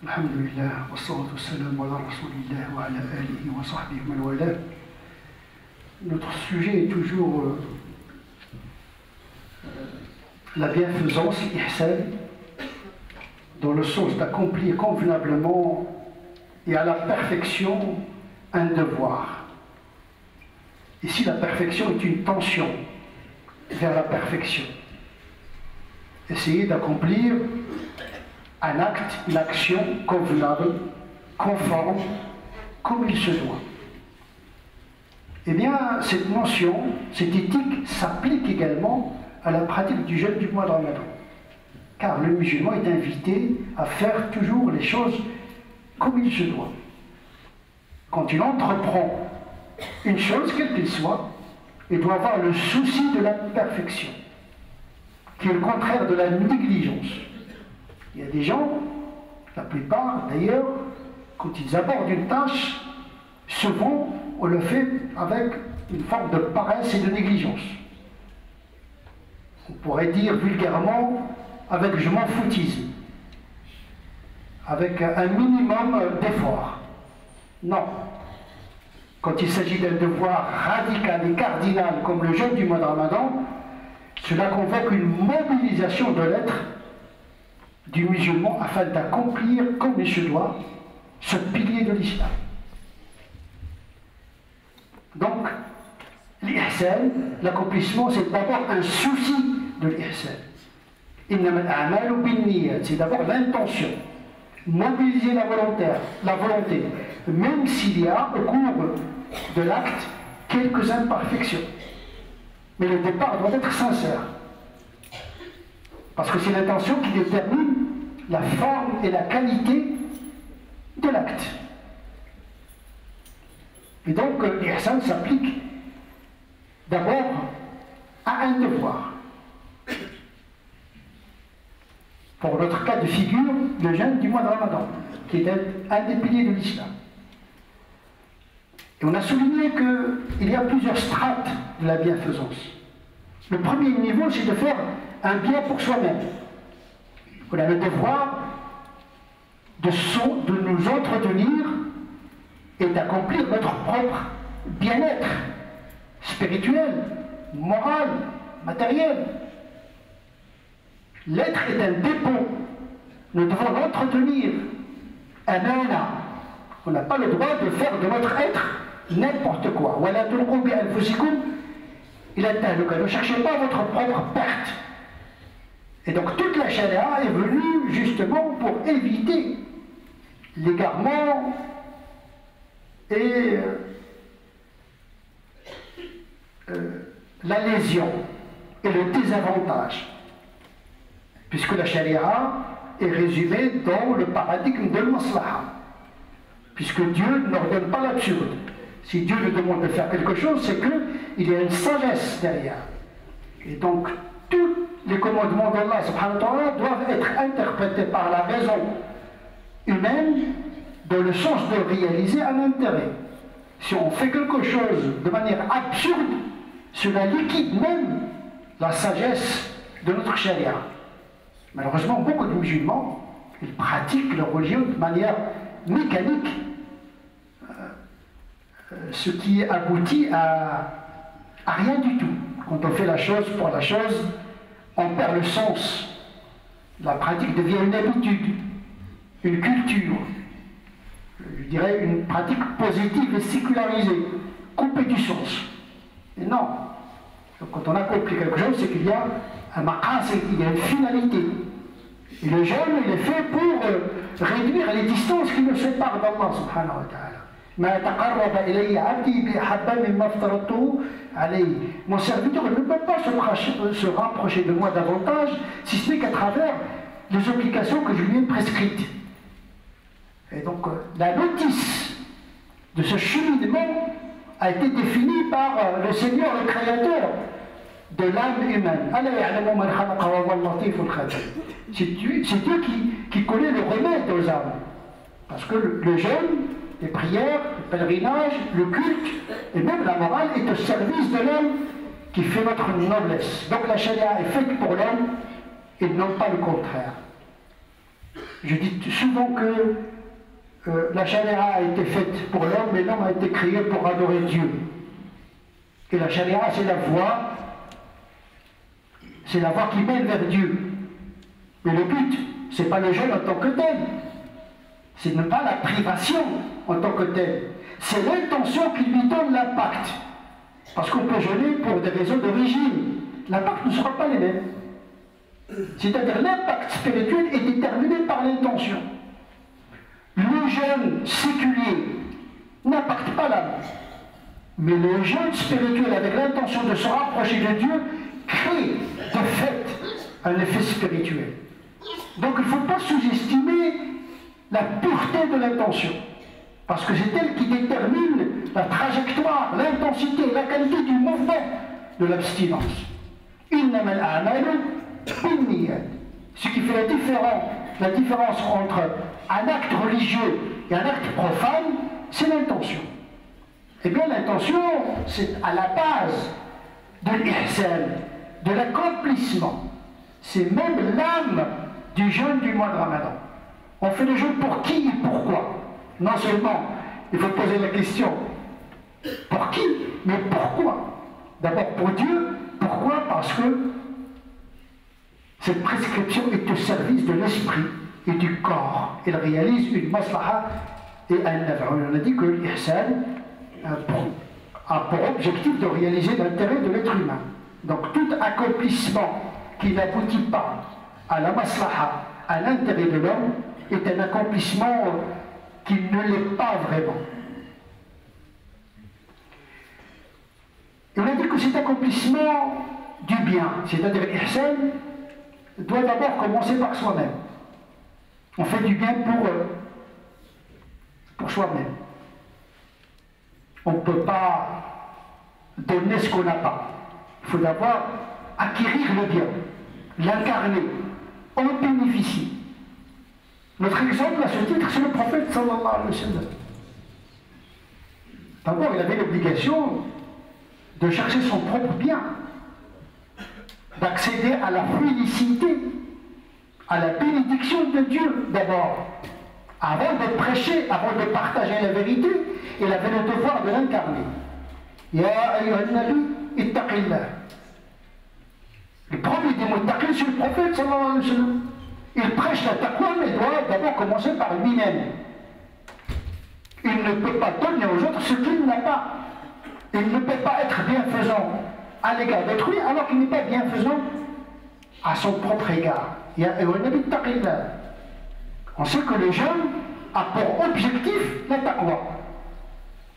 Alhamdulillah, wa salatu wassalam ala rasulillah wa ala alihi wa sahbihi man wala. Notre sujet est toujours la bienfaisance, l'ihsan, dans le sens d'accomplir convenablement et à la perfection un devoir. Ici, la perfection est une tension vers la perfection. Essayer d'accomplir un acte, une action convenable, conforme, comme il se doit. Eh bien, cette notion, cette éthique s'applique également à la pratique du jeûne du mois de Ramadan. Car le musulman est invité à faire toujours les choses comme il se doit. Quand il entreprend une chose, quelle qu'elle soit, il doit avoir le souci de la perfection, qui est le contraire de la négligence. Il y a des gens, la plupart d'ailleurs, quand ils abordent une tâche, souvent on le fait avec une forme de paresse et de négligence. On pourrait dire vulgairement avec je m'en foutisme, avec un minimum d'effort. Non. Quand il s'agit d'un devoir radical et cardinal comme le jeûne du mois de Ramadan, cela convoque une mobilisation de l'être du musulman afin d'accomplir comme il se doit ce pilier de l'islam. Donc, l'ihsan, l'accomplissement, c'est d'abord un souci de l'ihsan. C'est d'abord l'intention, mobiliser la volonté, même s'il y a au cours de l'acte quelques imperfections. Mais le départ doit être sincère. Parce que c'est l'intention qui détermine la forme et la qualité de l'acte. Et donc, l'ihsan s'applique d'abord à un devoir. Pour notre cas de figure, le jeûne du mois de Ramadan, qui est un des piliers de l'islam. Et on a souligné qu'il y a plusieurs strates de la bienfaisance. Le premier niveau, c'est de faire un bien pour soi-même. On a le devoir de nous entretenir et d'accomplir notre propre bien-être spirituel, moral, matériel. L'être est un dépôt. Nous devons l'entretenir. On n'a pas le droit de faire de notre être n'importe quoi. Ne cherchez pas votre propre perte. Et donc toute la charia est venue justement pour éviter l'égarement et la lésion et le désavantage. Puisque la charia est résumée dans le paradigme de l'maslaha. Puisque Dieu n'ordonne pas l'absurde. Si Dieu nous demande de faire quelque chose, c'est qu'il y a une sagesse derrière. Et donc, tous les commandements d'Allah subhanahu wa ta'ala doivent être interprétés par la raison humaine dans le sens de réaliser un intérêt. Si on fait quelque chose de manière absurde, cela liquide même la sagesse de notre charia. Malheureusement, beaucoup de musulmans, ils pratiquent leur religion de manière mécanique, ce qui aboutit à rien du tout. Quand on fait la chose pour la chose, on perd le sens. La pratique devient une habitude, une culture, je dirais une pratique positive et sécularisée, coupée du sens. Et non. Donc, quand on accomplit quelque chose, c'est qu'il y a un maqasid, il y a une finalité. Et le jeûne, il est fait pour réduire les distances qui nous séparent d'Allah subhanahu wa ta'ala. Mon serviteur ne peut pas se rapprocher de moi davantage, si ce n'est qu'à travers les obligations que je lui ai prescrites. Et donc, la notice de ce cheminement a été définie par le Seigneur, le Créateur de l'âme humaine. C'est Dieu qui connaît le remède aux âmes. Parce que le jeûne, les prières, le pèlerinage, le culte et même la morale est au service de l'homme qui fait notre noblesse. Donc la charia est faite pour l'homme et non pas le contraire. Je dis souvent que la charia a été faite pour l'homme, mais l'homme a été créé pour adorer Dieu. Et la charia, c'est la voie qui mène vers Dieu. Mais le but, ce n'est pas le jeûne en tant que tel. Ce n'est pas la privation en tant que tel. C'est l'intention qui lui donne l'impact. Parce qu'on peut jeûner pour des raisons d'origine. L'impact ne sera pas les mêmes. C'est-à-dire l'impact spirituel est déterminé par l'intention. Le jeûne séculier n'impacte pas l'âme. Mais le jeûne spirituel avec l'intention de se rapprocher de Dieu crée de fait un effet spirituel. Donc il ne faut pas sous-estimer la pureté de l'intention. Parce que c'est elle qui détermine la trajectoire, l'intensité, la qualité du mouvement de l'abstinence. Innamal a'malu binniyat. Ce qui fait la différence entre un acte religieux et un acte profane, c'est l'intention. Eh bien l'intention, c'est à la base de l'ihsan, de l'accomplissement. C'est même l'âme du jeûne du mois de Ramadan. On fait le jeûne pour qui et pourquoi? Non seulement, il faut poser la question, pour qui, mais pourquoi? D'abord pour Dieu, pourquoi? Parce que cette prescription est au service de l'esprit et du corps. Elle réalise une maslaha et un nafa. On a dit que l'ihsan a pour objectif de réaliser l'intérêt de l'être humain. Donc tout accomplissement qui n'aboutit pas à la maslaha, à l'intérêt de l'homme, est un accomplissement qui ne l'est pas vraiment. Et on a dit que cet accomplissement du bien, c'est-à-dire l'ihsan, doit d'abord commencer par soi-même. On fait du bien pour soi-même. On ne peut pas donner ce qu'on n'a pas. Il faut d'abord acquérir le bien, l'incarner, en bénéficier. Notre exemple à ce titre, c'est le prophète sallallahu alayhi wa sallam. D'abord, il avait l'obligation de chercher son propre bien, d'accéder à la félicité, à la bénédiction de Dieu d'abord. Avant de prêcher, avant de partager la vérité, il avait le devoir de l'incarner. Ya ayyuhan nabi, ittaqillah. Le premier des mots taqil, c'est le prophète sallallahu alayhi wa sallam. Il prêche la taqwa, mais doit d'abord commencer par lui-même. Il ne peut pas donner aux autres ce qu'il n'a pas. Il ne peut pas être bienfaisant à l'égard d'autrui alors qu'il n'est pas bienfaisant à son propre égard. Ya ayyuhan nabi, ittaqillah. On sait que le jeûne a pour objectif la taqwa.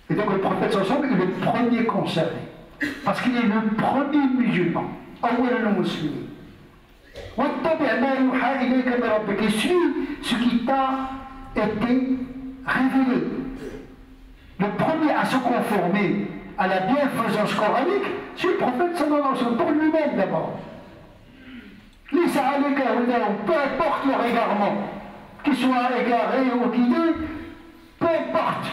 Et donc le prophète sallallahu alayhi wa sallam est le premier concerné. Parce qu'il est le premier musulman. Awwal al-muslimin. Et suis ce qui t'a été révélé. Le premier à se conformer à la bienfaisance coranique, c'est le prophète sallallahu alayhi wa sallam, pour lui-même d'abord. Peu importe leur égarement, qu'ils soient égarés ou guidés, peu importe.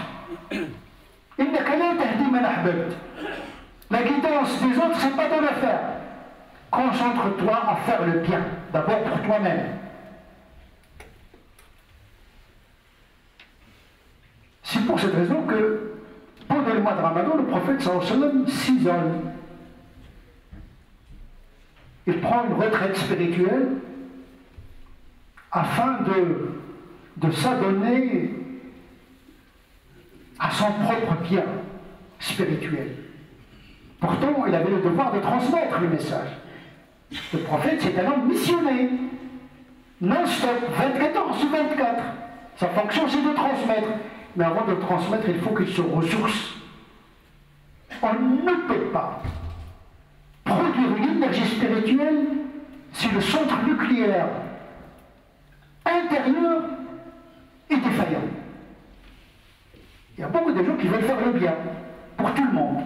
La guidance des autres, c'est pas ton affaire. Concentre-toi à faire le bien, d'abord pour toi-même. C'est pour cette raison que, pendant le mois de Ramadan, le prophète sallallahu alayhi wa sallam s'isole. Il prend une retraite spirituelle afin de s'adonner à son propre bien spirituel. Pourtant, il avait le devoir de transmettre le message. Le prophète, c'est un homme missionné, non-stop, 24 heures sur 24. Sa fonction, c'est de transmettre. Mais avant de transmettre, il faut qu'il se ressource. On ne peut pas produire une énergie spirituelle si le centre nucléaire intérieur est défaillant. Il y a beaucoup de gens qui veulent faire le bien pour tout le monde,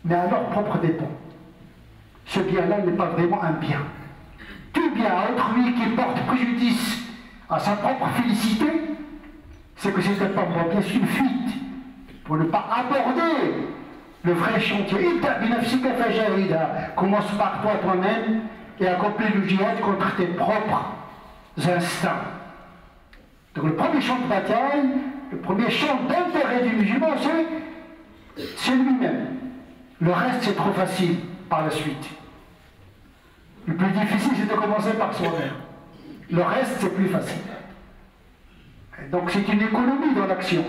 mais à leur propre dépens. Ce bien-là n'est pas vraiment un bien. Tout bien à autrui qui porte préjudice à sa propre félicité, c'est que c'est pas bien sûr une fuite pour ne pas aborder le vrai chantier. Commence par toi-même et accomplis le djihad contre tes propres instincts. Donc le premier champ de bataille, le premier champ d'intérêt du musulman, c'est lui-même. Le reste, c'est trop facile par la suite. Le plus difficile, c'est de commencer par soi-même. Le reste, c'est plus facile. Et donc c'est une économie dans l'action.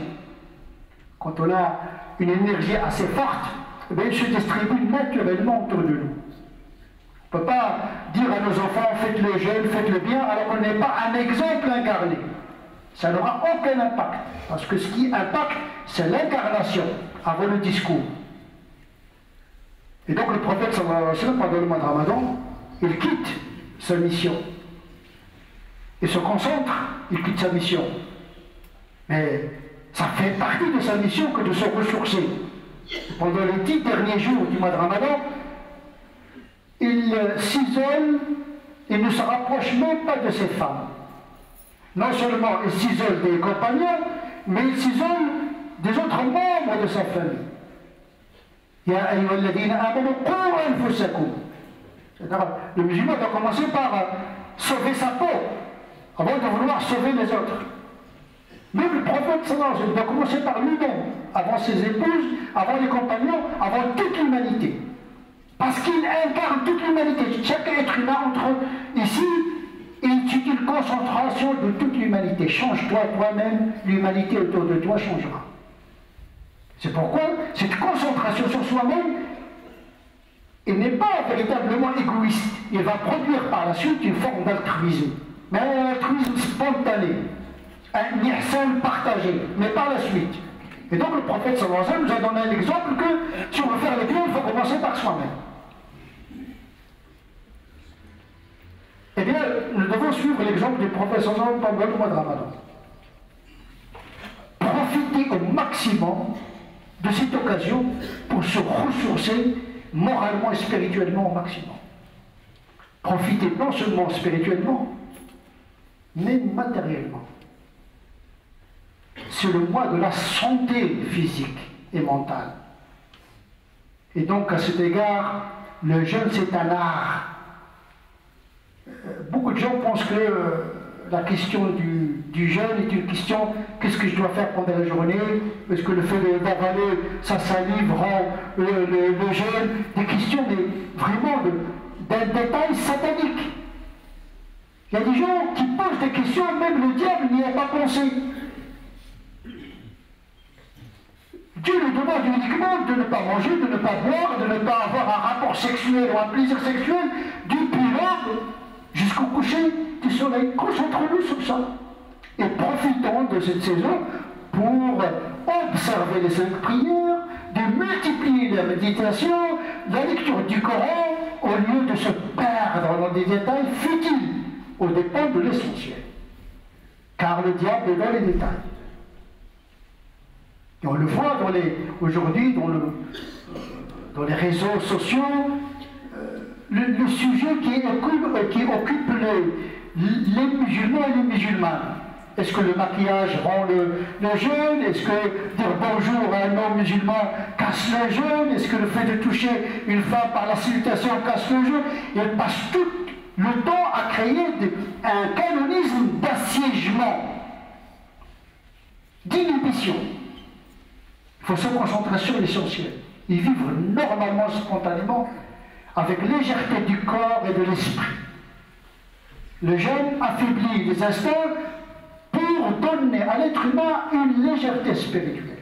Quand on a une énergie assez forte, eh bien, il se distribue naturellement autour de nous. On ne peut pas dire à nos enfants, faites le jeûne, faites le bien, alors qu'on n'est pas un exemple incarné. Ça n'aura aucun impact. Parce que ce qui impacte, c'est l'incarnation avant le discours. Et donc le prophète, sallallahu alayhi wa sallam, pendant le mois de Ramadan, il quitte sa mission. Il se concentre, il quitte sa mission. Mais ça fait partie de sa mission que de se ressourcer. Pendant les 10 derniers jours du mois de Ramadan, il s'isole, il ne se rapproche même pas de ses femmes. Non seulement il s'isole des compagnons, mais il s'isole des autres membres de sa famille. Ya ayyuhalladhina amanu qu anfusakum. Le musulman doit commencer par sauver sa peau avant de vouloir sauver les autres. Même le prophète sallallahu alayhi wa sallam doit commencer par lui-même, avant ses épouses, avant les compagnons, avant toute l'humanité. Parce qu'il incarne toute l'humanité. Chaque être humain entre ici et c'est une concentration de toute l'humanité. Change-toi toi-même, l'humanité autour de toi changera. C'est pourquoi cette concentration sur soi-même, il n'est pas véritablement égoïste. Il va produire par la suite une forme d'altruisme. Mais un altruisme spontané, un ihsan partagé, mais par la suite. Et donc le prophète sallallahu alayhi wa sallam nous a donné l'exemple que si on veut faire les biens, il faut commencer par soi-même. Eh bien, nous devons suivre l'exemple du prophète sallallahu alayhi wa sallam pendant le mois de Ramadan. Profiter au maximum de cette occasion pour se ressourcer moralement et spirituellement au maximum. Profiter non seulement spirituellement, mais matériellement. C'est le mois de la santé physique et mentale. Et donc, à cet égard, le jeûne, c'est un art. Beaucoup de gens pensent que la question du jeûne est une question, qu'est-ce que je dois faire pendant la journée? Est-ce que le fait d'avaler sa salive rend le jeûne? Des questions, mais vraiment d'un détail satanique. Il y a des gens qui posent des questions, même le diable n'y a pas pensé. Dieu nous demande uniquement de ne pas manger, de ne pas boire, de ne pas avoir un rapport sexuel ou un plaisir sexuel depuis l'aube jusqu'au coucher du soleil. Concentrons-nous sur ça. Et profitons de cette saison pour observer les 5 prières, de multiplier la méditation, la lecture du Coran, au lieu de se perdre dans des détails futiles, aux dépens de l'essentiel. Car le diable est dans les détails. Et on le voit aujourd'hui dans les réseaux sociaux, le sujet qui occupe les musulmans et les musulmanes. Est-ce que le maquillage rend le jeûne? Est-ce que dire bonjour à un homme musulman casse le jeûne? Est-ce que le fait de toucher une femme par la salutation casse le jeûne? Et elle passe tout le temps à créer un canonisme d'assiégement, d'inhibition. Il faut se concentrer sur l'essentiel et vivre normalement, spontanément, avec légèreté du corps et de l'esprit. Le jeûne affaiblit les instincts pour donner à l'être humain une légèreté spirituelle.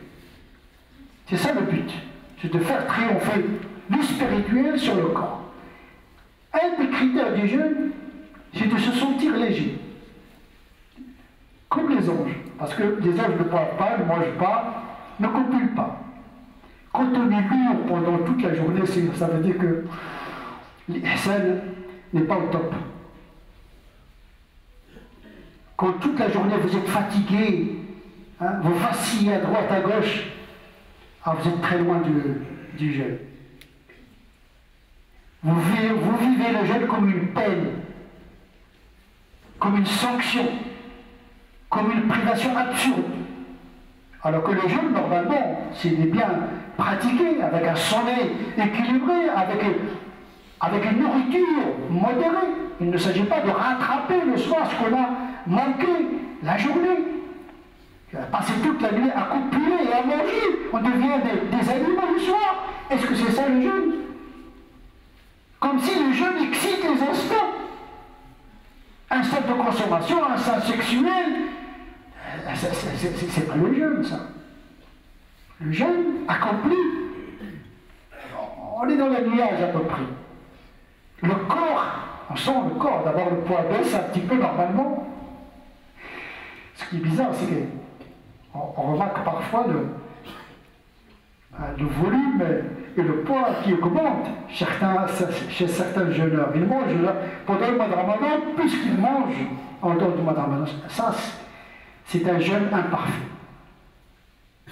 C'est ça le but, c'est de faire triompher le spirituel sur le corps. Un des critères du jeûne, c'est de se sentir léger. Comme les anges, parce que les anges ne boivent pas, ne mangent pas, ne copulent pas. Quand on est lourd pendant toute la journée, ça veut dire que l'ihsan n'est pas au top. Quand toute la journée vous êtes fatigué, vous vacillez à droite, à gauche, vous êtes très loin du jeûne. Vous vivez le jeûne comme une peine, comme une sanction, comme une privation absurde. Alors que le jeûne, normalement, s'il est bien pratiqué, avec un sommeil équilibré, avec une nourriture modérée, il ne s'agit pas de rattraper le soir ce qu'on a manqué la journée. Passer toute la nuit à copuler et à manger, on devient des animaux du soir. Est-ce que c'est ça le jeûne? Comme si le jeûne excite les instincts. Instinct de consommation, instinct sexuel, c'est pas le jeûne, ça. Le jeûne accompli. On est dans le nuage à peu près. Le corps, on sent le corps, d'abord le poids baisse un petit peu normalement. Ce qui est bizarre, c'est qu'on remarque parfois le volume et le poids qui augmente chez certains jeûneurs. Ils mangent pendant le mois de Ramadan plus qu'ils mangent en dehors du mois de Ramadan. Ça, c'est un jeûne imparfait.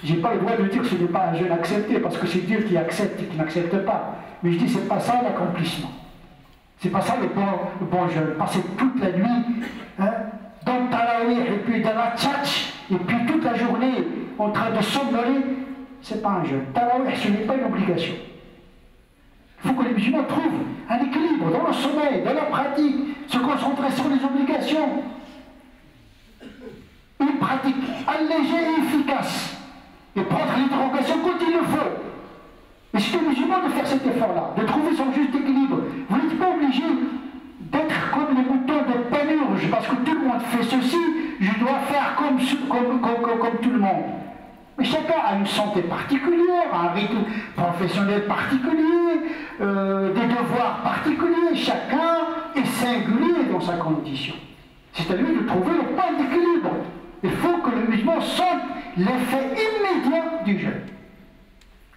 Je n'ai pas le droit de dire que ce n'est pas un jeûne accepté, parce que c'est Dieu qui accepte et qui n'accepte pas. Mais je dis, c'est pas ça l'accomplissement. C'est pas ça le bon jeûne. Passer toute la nuit dans le tarawih, et puis dans la tchatch, et puis toute la journée en train de somnoler, c'est pas un jeûne. Tarawih, ce n'est pas une obligation. Il faut que les musulmans trouvent un équilibre dans le sommeil, dans la pratique, se concentrer sur les obligations. Une pratique allégée et efficace. Et prendre l'interrogation quand il le faut. Et c'est aux musulmans de faire cet effort-là, de trouver son juste équilibre. Vous n'êtes pas obligé d'être comme les moutons de panurge, parce que tout le monde fait ceci, je dois faire comme tout le monde. Mais chacun a une santé particulière, un rythme professionnel particulier, des devoirs particuliers. Chacun est singulier dans sa condition. C'est à lui de trouver le point d'équilibre. Il faut que le musulman sente l'effet immédiat du jeûne.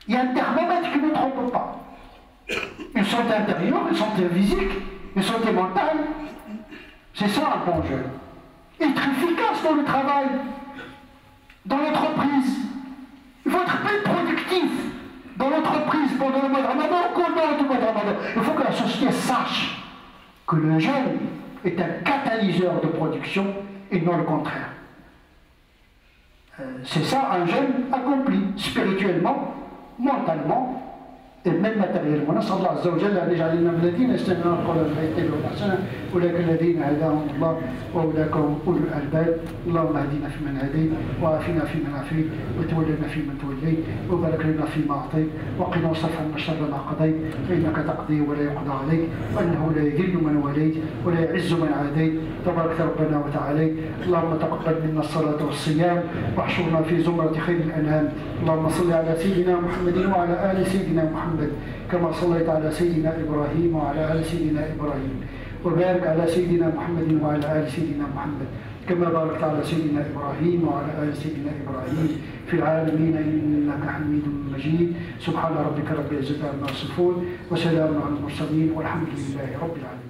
Il y a un thermomètre qui ne trompe pas. Une santé intérieure, une santé physique, une santé mentale. C'est ça un bon jeûne. Être efficace dans le travail, dans l'entreprise. Il faut être plus productif dans l'entreprise pendant le mois de Ramadan qu'au dehors du mois de Ramadan. Il faut que la société sache que le jeûne est un catalyseur de production et non le contraire. C'est ça un jeûne accompli, spirituellement, mentalement et même matériellement. نسأل الله عز وجل أن يجعلنا من الذين يستمعون القول فيتبعون أحسنه أولئك الذين هداهم الله وأولئك هم أولو الألباب. اللهم اهدنا فيمن هديت وعافنا فيمن عافيت وتولنا فيمن توليت وبارك لنا فيما أعطيت وقنا واصرف عنا شر ما قضيت فإنك تقضي ولا يقضى عليك وأنه لا يذل من وليت ولا يعز من عاديت تبارك ربنا وتعاليت. اللهم تقبل منا الصلاة والصيام واحشرنا في زمرة خير الأنام. اللهم صل على سيدنا محمد وعلى آل سيدنا محمد كما صليت على سيدنا إبراهيم وعلى آل سيدنا إبراهيم وبارك على سيدنا محمد وعلى آل سيدنا محمد كما باركت على سيدنا إبراهيم وعلى آل سيدنا إبراهيم في العالمين إنك حميد مجيد. سبحان ربك رب العزة عما يصفون وسلام على المرسلين والحمد لله رب العالمين.